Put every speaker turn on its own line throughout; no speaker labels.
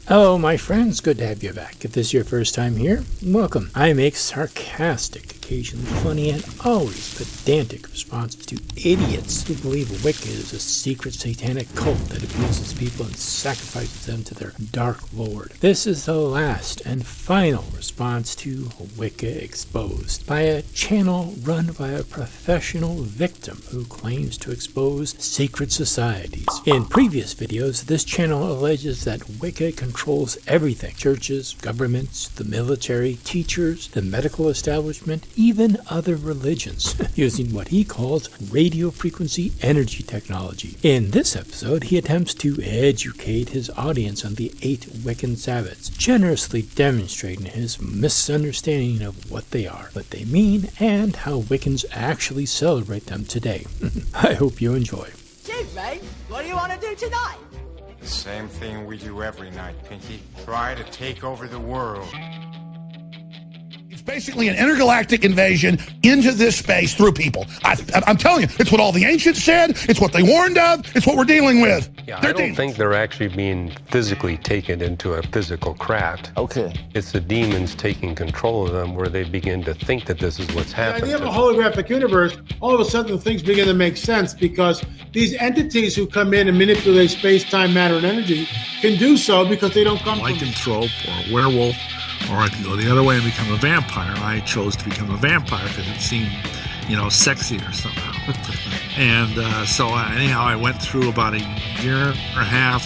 Hello, my friends. Good to have you back. If this is your first time here, welcome. I make sarcastic, occasionally funny, and always pedantic responses to idiots who believe Wicca is a secret satanic cult that abuses people and sacrifices them to their dark lord. This is the last and final response to Wicca Exposed by a channel run by a professional victim who claims to expose secret societies. In previous videos, this channel alleges that Wicca controls everything: churches, governments, the military, teachers, the medical establishment, even other religions, using what he calls radio frequency energy technology. In this episode, he attempts to educate his audience on the 8 Wiccan Sabbats, generously demonstrating his misunderstanding of what they are, what they mean, and how Wiccans actually celebrate them today. I hope you enjoy.
Chief, mate, what do you want to do tonight?
The same thing we do every night, Pinky. Try to take over the world.
It's basically an intergalactic invasion into this space through people. I'm telling you, it's what all the ancients said, it's what they warned of, it's what we're dealing with.
Yeah, I don't think they're actually being physically taken into a physical craft.
Okay.
It's the demons taking control of them where they begin to think that this is what's happening.
The idea of a holographic universe, all of a sudden things begin to make sense because these entities who come in and manipulate space, time, matter, and energy can do so because they don't come from...
lycanthrope or a werewolf, or I can go the other way and become a vampire. I chose to become a vampire because it seemed, sexier somehow. And so anyhow, I went through about a year and a half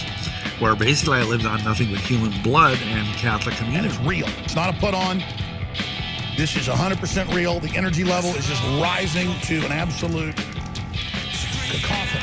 where basically I lived on nothing but human blood and Catholic community.
And it's real. It's not a put on. This is 100% real. The energy level is just rising to an absolute cacophony.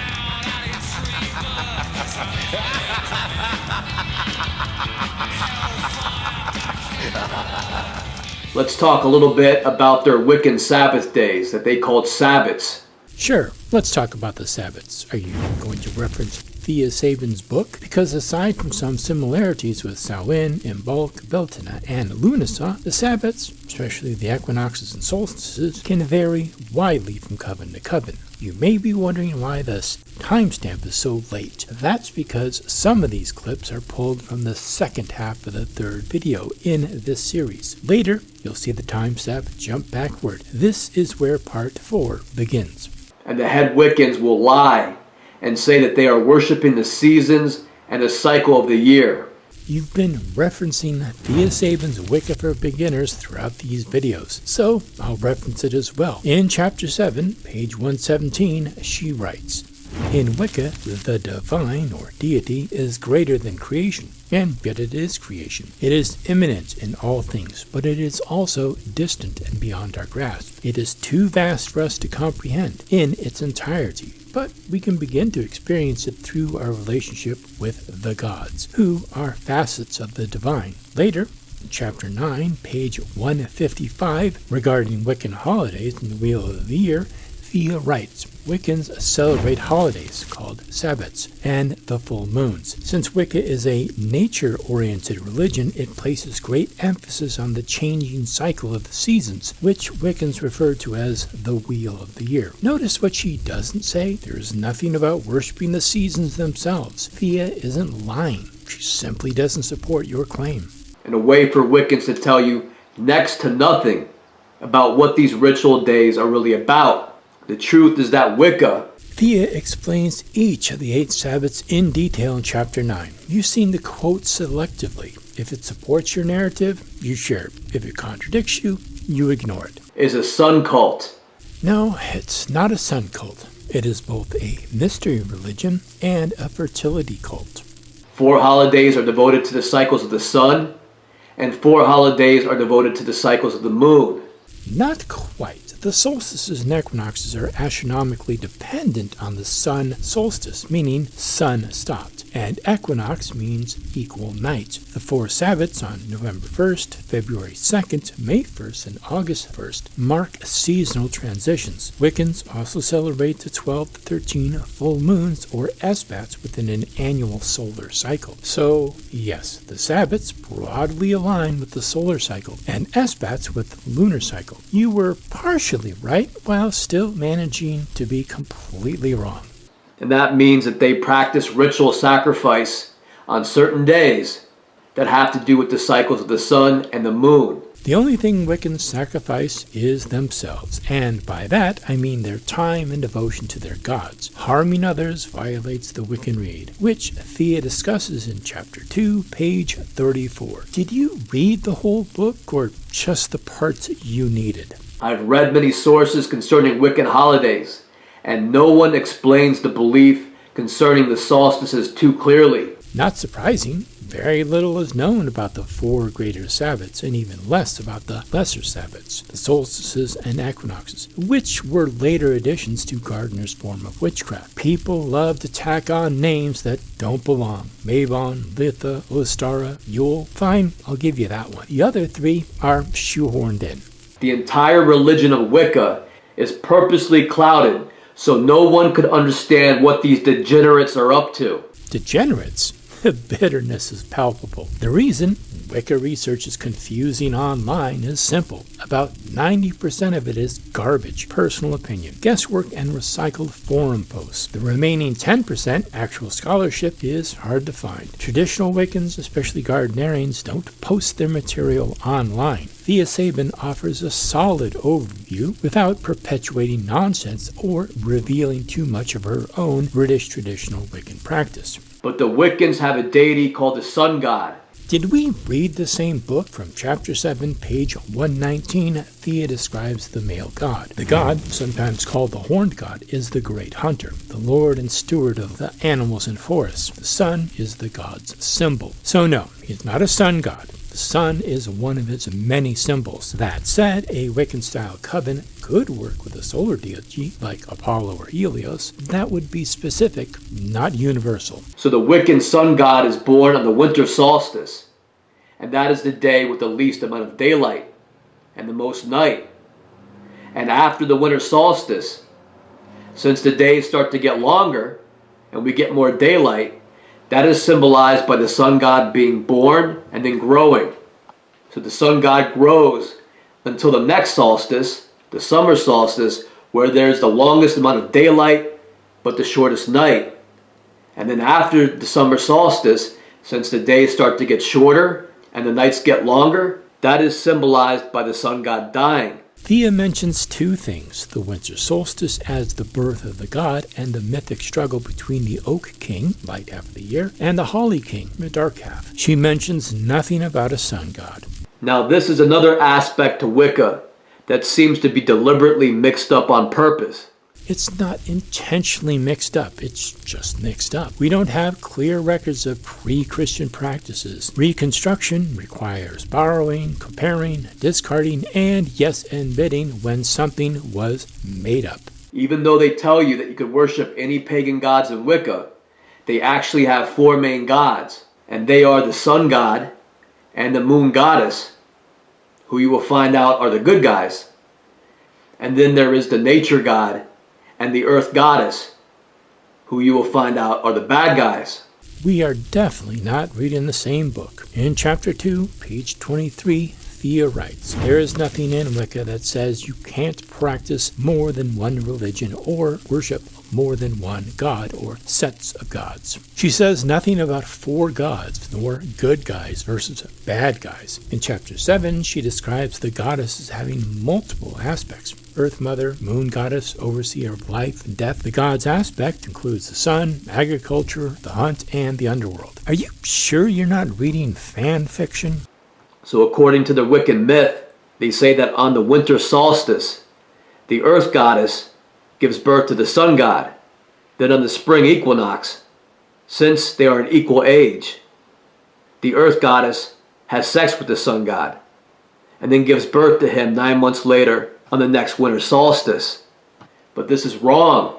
Let's talk a little bit about their Wiccan Sabbath days that they called Sabbats.
Sure, let's talk about the Sabbats. Are you going to reference Thea Sabin's book? Because aside from some similarities with Samhain, Imbolc, Beltana, and Lunasa, the Sabbats, especially the equinoxes and solstices, can vary widely from coven to coven. You may be wondering why this timestamp is so late. That's because some of these clips are pulled from the second half of the third video in this series. Later, you'll see the timestamp jump backward. This is where part 4 begins.
And the head Wiccans will lie and say that they are worshiping the seasons and the cycle of the year.
You've been referencing Thea Sabin's Wicca for Beginners throughout these videos, so I'll reference it as well. In Chapter 7, page 117, she writes, "In Wicca, the divine or deity is greater than creation, and yet it is creation. It is immanent in all things, but it is also distant and beyond our grasp. It is too vast for us to comprehend in its entirety, but we can begin to experience it through our relationship with the gods, who are facets of the divine." Later, in Chapter 9, page 155, regarding Wiccan holidays in the Wheel of the Year, Thea writes, "Wiccans celebrate holidays called Sabbats and the full moons. Since Wicca is a nature-oriented religion, it places great emphasis on the changing cycle of the seasons, which Wiccans refer to as the Wheel of the Year." Notice what she doesn't say. There is nothing about worshiping the seasons themselves. Thea isn't lying. She simply doesn't support your claim.
And a way for Wiccans to tell you next to nothing about what these ritual days are really about. The truth is that Wicca...
Thea explains each of the 8 Sabbats in detail in Chapter 9. You've seen the quotes selectively. If it supports your narrative, you share it. If it contradicts you, you ignore it.
is a sun cult.
No, it's not a sun cult. It is both a mystery religion and a fertility cult.
4 holidays are devoted to the cycles of the sun, and 4 holidays are devoted to the cycles of the moon.
Not quite. The solstices and equinoxes are astronomically dependent on the sun solstice, meaning sun stopped, and equinox means equal night. The 4 Sabbats on November 1st, February 2nd, May 1st, and August 1st mark seasonal transitions. Wiccans also celebrate the 12 to 13 full moons, or Sabbats, within an annual solar cycle. So, yes, the Sabbats broadly align with the solar cycle, and Sabbats with the lunar cycle. You were partially right, while still managing to be completely wrong.
And that means that they practice ritual sacrifice on certain days that have to do with the cycles of the sun and the moon.
The only thing Wiccans sacrifice is themselves, and by that I mean their time and devotion to their gods. Harming others violates the Wiccan Rede, which Thea discusses in Chapter 2, page 34. Did you read the whole book, or just the parts you needed?
I've read many sources concerning Wiccan holidays, and no one explains the belief concerning the solstices too clearly.
Not surprising. Very little is known about the 4 greater Sabbats, and even less about the lesser Sabbats, the solstices and equinoxes, which were later additions to Gardner's form of witchcraft. People love to tack on names that don't belong. Mabon, Litha, Ostara, Yule. Fine, I'll give you that one. The other 3 are shoehorned in.
The entire religion of Wicca is purposely clouded so no one could understand what these degenerates are up to.
Degenerates? The bitterness is palpable. The reason Wicca research is confusing online is simple. About 90% of it is garbage, personal opinion, guesswork, and recycled forum posts. The remaining 10%, actual scholarship, is hard to find. Traditional Wiccans, especially Gardnerians, don't post their material online. Thea Sabin offers a solid overview without perpetuating nonsense or revealing too much of her own British traditional Wiccan practice.
But the Wiccans have a deity called the sun god.
Did we read the same book? From Chapter 7, page 119, Thea describes the male god. The god, sometimes called the horned god, is the great hunter, the lord and steward of the animals and forests. The sun is the god's symbol. So no, he's not a sun god. The sun is one of its many symbols. That said, a Wiccan-style coven could work with a solar deity like Apollo or Helios. That would be specific, not universal.
So the Wiccan sun god is born on the winter solstice, and that is the day with the least amount of daylight and the most night. And after the winter solstice, since the days start to get longer and we get more daylight, that is symbolized by the sun god being born and then growing. So the sun god grows until the next solstice, the summer solstice, where there's the longest amount of daylight but the shortest night. And then after the summer solstice, since the days start to get shorter and the nights get longer, that is symbolized by the sun god dying.
Thea mentions 2 things, the winter solstice as the birth of the god and the mythic struggle between the oak king, light half of the year, and the holly king, the dark half. She mentions nothing about a sun god.
Now this is another aspect to Wicca that seems to be deliberately mixed up on purpose.
It's not intentionally mixed up, it's just mixed up. We don't have clear records of pre-Christian practices. Reconstruction requires borrowing, comparing, discarding, and yes, admitting when something was made up.
Even though they tell you that you could worship any pagan gods in Wicca, they actually have 4 main gods, and they are the sun god and the moon goddess, who you will find out are the good guys. And then there is the nature god and the earth goddess, who you will find out are the bad guys.
We are definitely not reading the same book. In Chapter 2, page 23, Thea writes, "There is nothing in Wicca that says you can't practice more than one religion or worship more than one god or sets of gods." She says nothing about 4 gods, nor good guys versus bad guys. In Chapter 7, she describes the goddess as having multiple aspects. Earth Mother, Moon Goddess, Overseer of Life and Death. The god's aspect includes the sun, agriculture, the hunt, and the underworld. Are you sure you're not reading fan fiction?
So according to the Wiccan myth, they say that on the winter solstice, the earth goddess gives birth to the sun god. Then on the spring equinox, since they are an equal age, the earth goddess has sex with the sun god and then gives birth to him 9 months later on the next winter solstice. But this is wrong.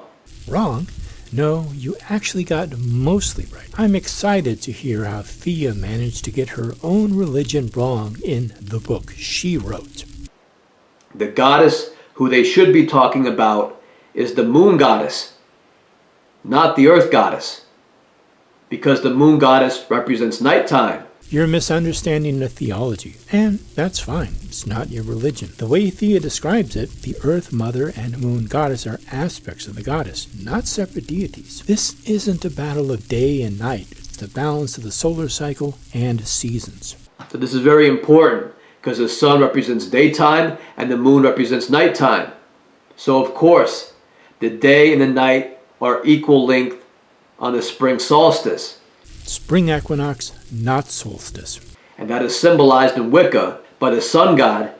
Wrong? No, you actually got mostly right. I'm excited to hear how Thea managed to get her own religion wrong in the book she wrote.
The goddess who they should be talking about is the moon goddess, not the earth goddess, because the moon goddess represents nighttime.
You're misunderstanding the theology, and that's fine. It's not your religion. The way Thea describes it, the Earth Mother and Moon Goddess are aspects of the goddess, not separate deities. This isn't a battle of day and night. It's the balance of the solar cycle and seasons.
So this is very important because the sun represents daytime and the moon represents nighttime. So of course, the day and the night are equal length on the spring solstice.
Spring equinox, not solstice.
And that is symbolized in Wicca by the sun god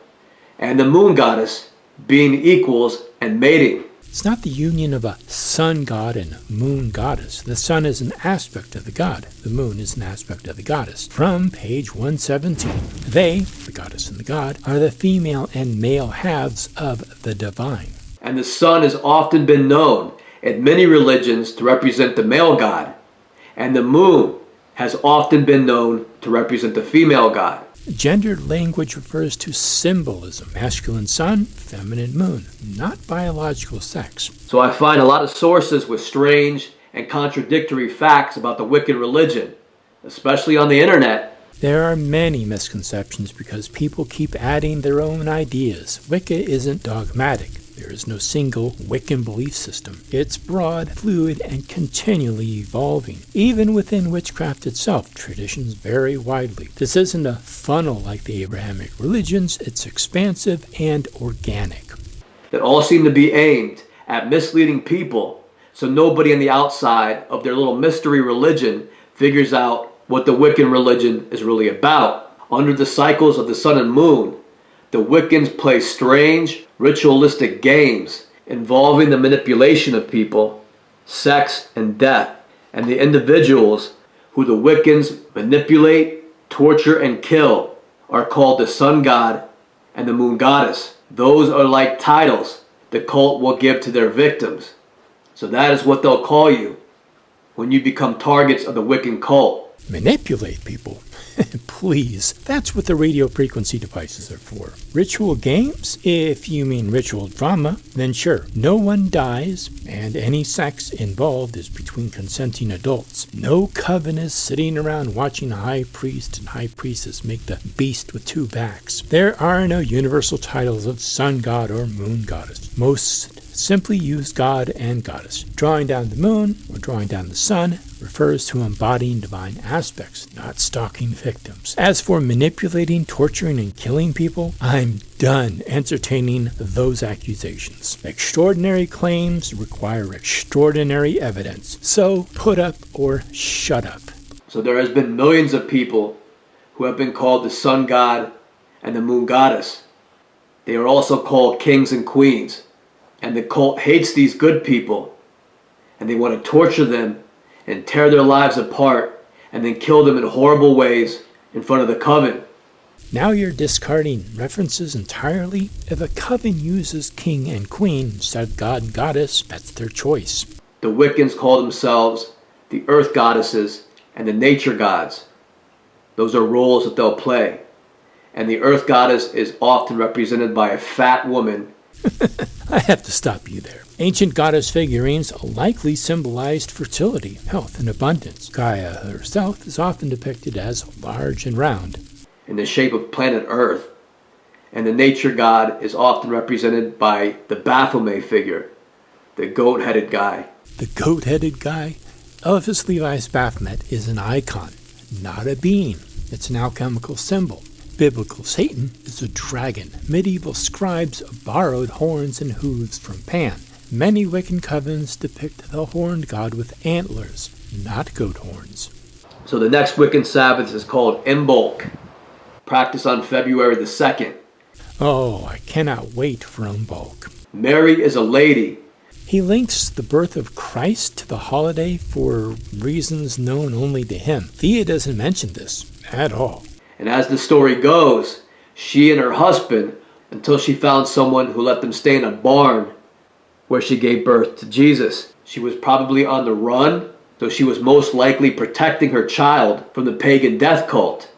and the moon goddess being equals and mating.
It's not the union of a sun god and moon goddess. The sun is an aspect of the god. The moon is an aspect of the goddess. From page 117, they, the goddess and the god, are the female and male halves of the divine.
And the sun has often been known in many religions to represent the male god, and the moon has often been known to represent the female god.
Gendered language refers to symbolism, masculine sun, feminine moon, not biological sex.
So I find a lot of sources with strange and contradictory facts about the Wiccan religion, especially on the internet.
There are many misconceptions because people keep adding their own ideas. Wicca isn't dogmatic. There is no single Wiccan belief system. It's broad, fluid, and continually evolving. Even within witchcraft itself, traditions vary widely. This isn't a funnel like the Abrahamic religions. It's expansive and organic.
That all seem to be aimed at misleading people so nobody on the outside of their little mystery religion figures out what the Wiccan religion is really about. Under the cycles of the sun and moon, the Wiccans play strange, ritualistic games involving the manipulation of people, sex, and death. And the individuals who the Wiccans manipulate, torture, and kill are called the sun god and the moon goddess. Those are like titles the cult will give to their victims. So that is what they'll call you when you become targets of the Wiccan cult.
Manipulate people? Please, that's what the radio frequency devices are for. Ritual games? If you mean ritual drama, then sure. No one dies, and any sex involved is between consenting adults. No coven is sitting around watching a high priest and high priestess make the beast with two backs. There are no universal titles of sun god or moon goddess. Most simply use god and goddess. Drawing down the moon or drawing down the sun refers to embodying divine aspects, not stalking victims. As for manipulating, torturing, and killing people, I'm done entertaining those accusations. Extraordinary claims require extraordinary evidence. So put up or shut up.
So there has been millions of people who have been called the sun god and the moon goddess. They are also called kings and queens. And the cult hates these good people, and they want to torture them and tear their lives apart and then kill them in horrible ways in front of the coven.
Now you're discarding references entirely? If a coven uses king and queen instead of god and goddess, that's their choice.
The Wiccans call themselves the earth goddesses and the nature gods. Those are roles that they'll play. And the earth goddess is often represented by a fat woman.
I have to stop you there. Ancient goddess figurines likely symbolized fertility, health, and abundance. Gaia herself is often depicted as large and round,
in the shape of planet Earth. And the nature god is often represented by the Baphomet figure, the goat-headed guy.
The goat-headed guy? Eliphas Levi's Baphomet is an icon, not a being. It's an alchemical symbol. Biblical Satan is a dragon. Medieval scribes borrowed horns and hooves from Pan. Many Wiccan covens depict the horned god with antlers, not goat horns.
So the next Wiccan Sabbath is called Imbolc, practiced on February the 2nd.
Oh, I cannot wait for Imbolc.
Mary is a lady.
He links the birth of Christ to the holiday for reasons known only to him. Thea doesn't mention this at all.
And as the story goes, she and her husband, until she found someone who let them stay in a barn where she gave birth to Jesus. She was probably on the run, so she was most likely protecting her child from the pagan death cult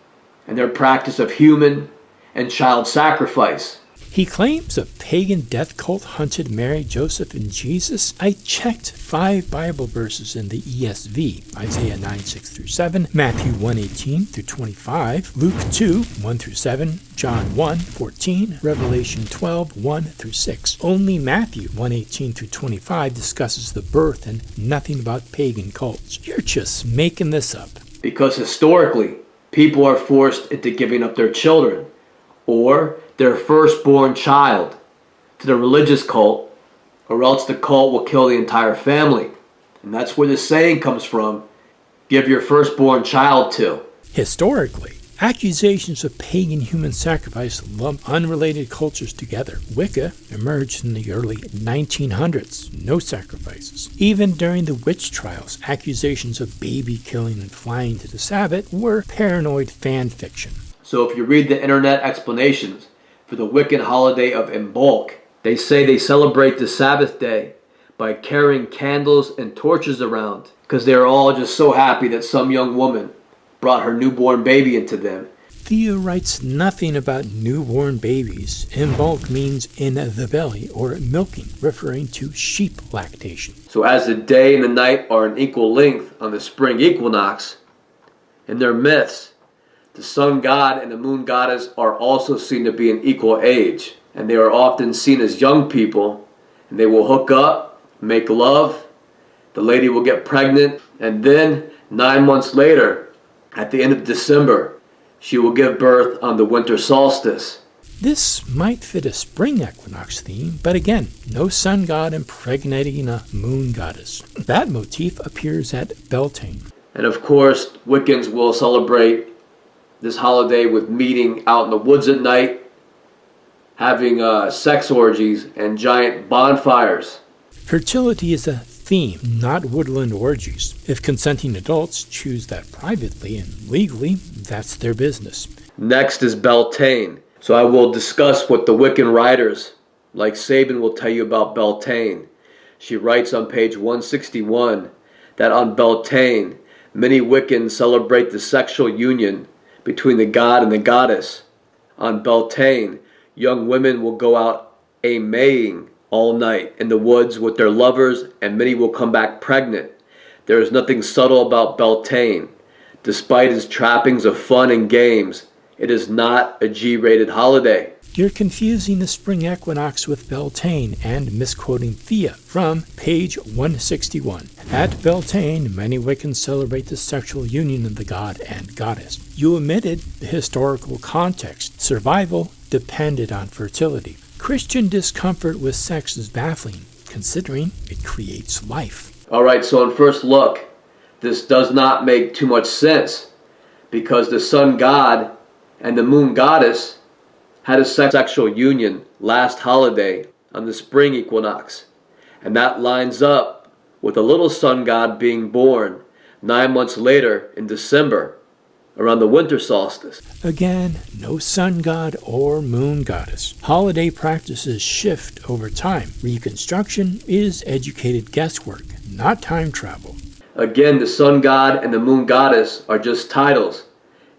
and their practice of human and child sacrifice.
He claims a pagan death cult hunted Mary, Joseph, and Jesus. I checked 5 Bible verses in the ESV, Isaiah 9:6-7, Matthew 1:18-25, Luke 2:1-7, John 1:14, Revelation 12:1-6. Only Matthew 1:18-25 discusses the birth and nothing about pagan cults. You're just making this up.
Because historically, people are forced into giving up their children or their firstborn child to the religious cult, or else the cult will kill the entire family. And that's where the saying comes from, give your firstborn child to.
Historically, accusations of pagan human sacrifice lump unrelated cultures together. Wicca emerged in the early 1900s. No sacrifices. Even during the witch trials, accusations of baby killing and flying to the Sabbat were paranoid fan fiction.
So if you read the internet explanations for the Wiccan holiday of Imbolc, they say they celebrate the Sabbath day by carrying candles and torches around because they are all just so happy that some young woman brought her newborn baby into them.
Thea writes nothing about newborn babies. Imbolc means in the belly or milking, referring to sheep lactation.
So as the day and the night are an equal length on the spring equinox, in their myths, the sun god and the moon goddess are also seen to be an equal age, and they are often seen as young people, and they will hook up, make love, the lady will get pregnant, and then 9 months later, at the end of December, she will give birth on the winter solstice.
This might fit a spring equinox theme, but again, no sun god impregnating a moon goddess. That motif appears at Beltane.
And of course, Wiccans will celebrate this holiday with meeting out in the woods at night, having sex orgies and giant bonfires.
Fertility is a theme, not woodland orgies. If consenting adults choose that privately and legally, that's their business.
Next is Beltane. So I will discuss what the Wiccan writers, like Sabin, will tell you about Beltane. She writes on page 161 that on Beltane, many Wiccans celebrate the sexual union between the god and the goddess. On Beltane, young women will go out a-maying all night in the woods with their lovers, and many will come back pregnant. There is nothing subtle about Beltane. Despite its trappings of fun and games, it is not a G-rated holiday.
You're confusing the spring equinox with Beltane and misquoting Thea from page 161. At Beltane, many Wiccans celebrate the sexual union of the god and goddess. You omitted the historical context. Survival depended on fertility. Christian discomfort with sex is baffling, considering it creates life.
Alright, so on first look, this does not make too much sense, because the sun god and the moon goddess had a sexual union last holiday on the spring equinox, and that lines up with a little sun god being born 9 months later in December around the winter solstice.
Again, no sun god or moon goddess. Holiday practices shift over time. Reconstruction is educated guesswork, not time travel.
Again, the sun god and the moon goddess are just titles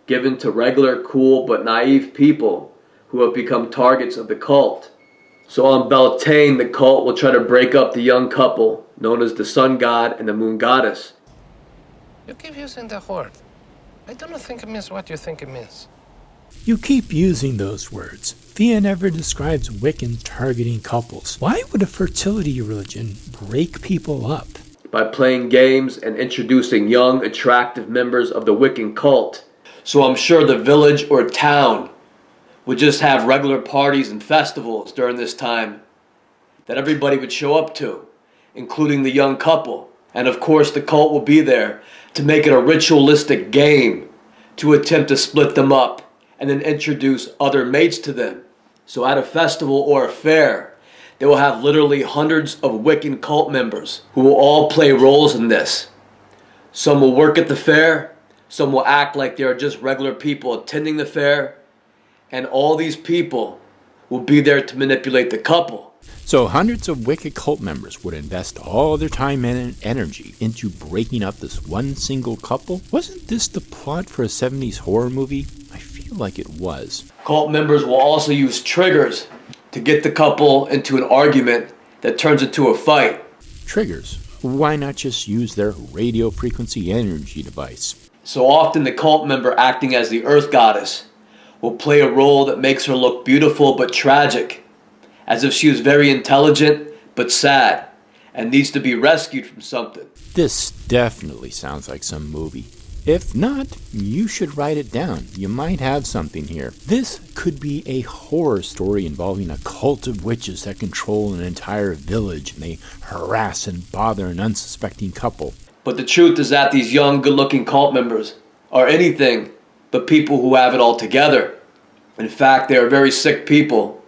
given to regular, cool, but naive people who have become targets of the cult. So on Beltane, the cult will try to break up the young couple known as the sun god and the moon goddess.
You keep using the word. I don't think it means what you think it means.
You keep using those words. Thea never describes Wiccan targeting couples. Why would a fertility religion break people up?
By playing games and introducing young, attractive members of the Wiccan cult. So I'm sure the village or town would just have regular parties and festivals during this time that everybody would show up to, including the young couple. And of course the cult will be there to make it a ritualistic game to attempt to split them up and then introduce other mates to them. So at a festival or a fair, they will have literally hundreds of Wiccan cult members who will all play roles in this. Some will work at the fair, some will act like they are just regular people attending the fair, and all these people will be there to manipulate the couple.
So hundreds of Wicca cult members would invest all their time and energy into breaking up this one single couple? Wasn't this the plot for a 70s horror movie? I feel like it was.
Cult members will also use triggers to get the couple into an argument that turns into a fight.
Triggers? Why not just use their radio frequency energy device?
So often the cult member acting as the earth goddess will play a role that makes her look beautiful but tragic, as if she was very intelligent but sad and needs to be rescued from something.
This definitely sounds like some movie. If not, you should write it down. You might have something here. This could be a horror story involving a cult of witches that control an entire village, and they harass and bother an unsuspecting couple.
But the truth is that these young, good-looking cult members are anything but people who have it all together. In fact, they are very sick people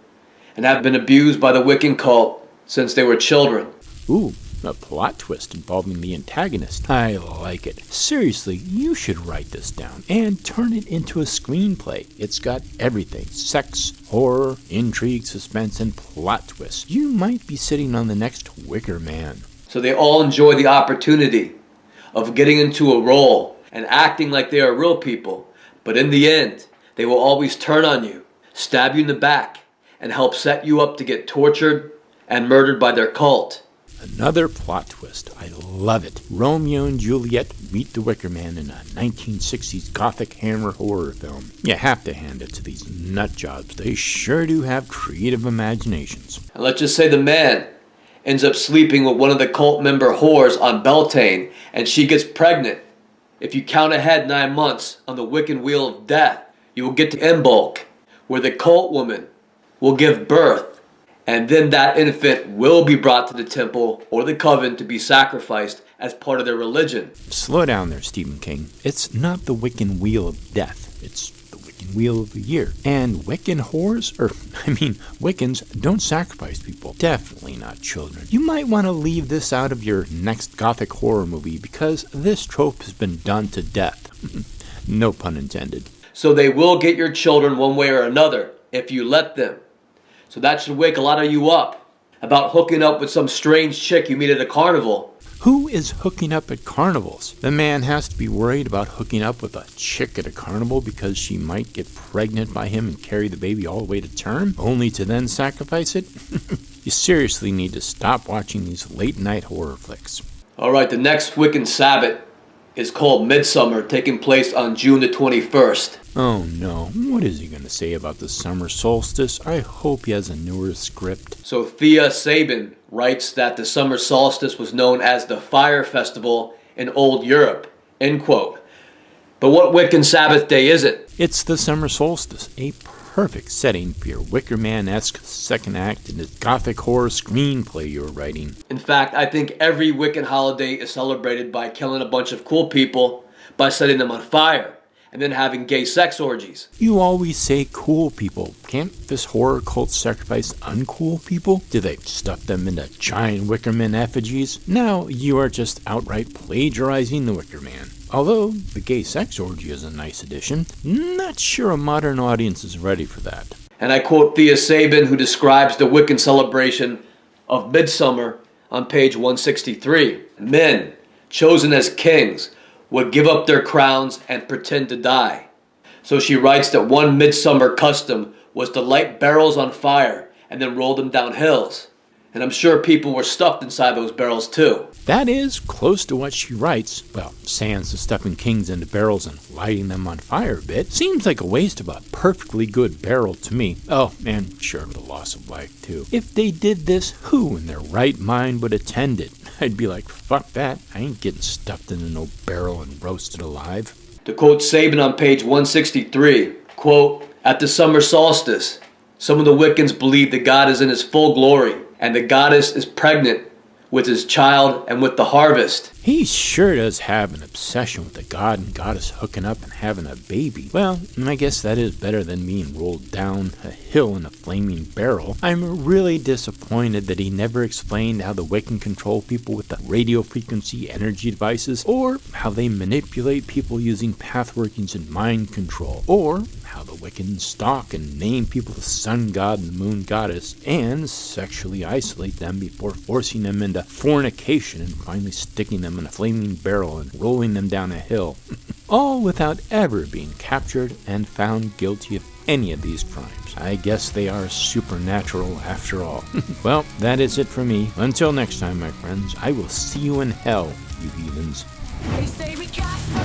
and have been abused by the Wiccan cult since they were children.
Ooh, a plot twist involving the antagonist. I like it. Seriously, you should write this down and turn it into a screenplay. It's got everything. Sex, horror, intrigue, suspense, and plot twists. You might be sitting on the next Wickerman.
So they all enjoy the opportunity of getting into a role and acting like they are real people. But in the end, they will always turn on you, stab you in the back, and help set you up to get tortured and murdered by their cult.
Another plot twist. I love it. Romeo and Juliet meet the Wickerman in a 1960s gothic hammer horror film. You have to hand it to these nut jobs. They sure do have creative imaginations.
And let's just say the man ends up sleeping with one of the cult member whores on Beltane, and she gets pregnant. If you count ahead 9 months on the Wiccan wheel of death, you will get to Imbolc, where the cult woman will give birth. And then that infant will be brought to the temple or the coven to be sacrificed as part of their religion.
Slow down there, Stephen King. It's not the Wiccan Wheel of Death. It's the Wiccan Wheel of the Year. And Wiccan Wiccans don't sacrifice people. Definitely not children. You might want to leave this out of your next gothic horror movie because this trope has been done to death. No pun intended.
So they will get your children one way or another if you let them. So that should wake a lot of you up about hooking up with some strange chick you meet at a carnival.
Who is hooking up at carnivals? The man has to be worried about hooking up with a chick at a carnival because she might get pregnant by him and carry the baby all the way to term, only to then sacrifice it? You seriously need to stop watching these late-night horror flicks.
Alright, the next Wiccan Sabbat is called Midsummer, taking place on June the 21st.
Oh no, what is he going to say about the summer solstice? I hope he has a newer script.
So Thea Sabin writes that the summer solstice was known as the Fire Festival in Old Europe, end quote. But what Wiccan Sabbath day is it?
It's the summer solstice, a perfect setting for your Wickerman-esque second act in the gothic horror screenplay you're writing.
In fact, I think every Wiccan holiday is celebrated by killing a bunch of cool people by setting them on fire and then having gay sex orgies.
You always say cool people. Can't this horror cult sacrifice uncool people? Do they stuff them into giant Wickerman effigies? Now you are just outright plagiarizing the Wickerman. Although the gay sex orgy is a nice addition, not sure a modern audience is ready for that.
And I quote Thea Sabin, who describes the Wiccan celebration of Midsummer on page 163. Men, chosen as kings, would give up their crowns and pretend to die. So she writes that one midsummer custom was to light barrels on fire and then roll them down hills. And I'm sure people were stuffed inside those barrels too.
That is close to what she writes. Well, sans the stuffing kings into barrels and lighting them on fire a bit. Seems like a waste of a perfectly good barrel to me. Oh, and sure, the loss of life too. If they did this, who in their right mind would attend it? I'd be like, fuck that. I ain't getting stuffed into no barrel and roasted alive.
To quote Sabin on page 163, quote, at the summer solstice, some of the Wiccans believe the god is in his full glory, and the goddess is pregnant with his child and with the harvest.
He sure does have an obsession with the god and goddess hooking up and having a baby. Well, I guess that is better than being rolled down a hill in a flaming barrel. I'm really disappointed that he never explained how the Wiccan control people with the radio frequency energy devices, or how they manipulate people using path workings and mind control, or how the Wiccans stalk and name people the sun god and the moon goddess, and sexually isolate them before forcing them into fornication and finally sticking them in a flaming barrel and rolling them down a hill. All without ever being captured and found guilty of any of these crimes. I guess they are supernatural after all. Well, that is it for me. Until next time, my friends, I will see you in hell, you heathens.
They say we cast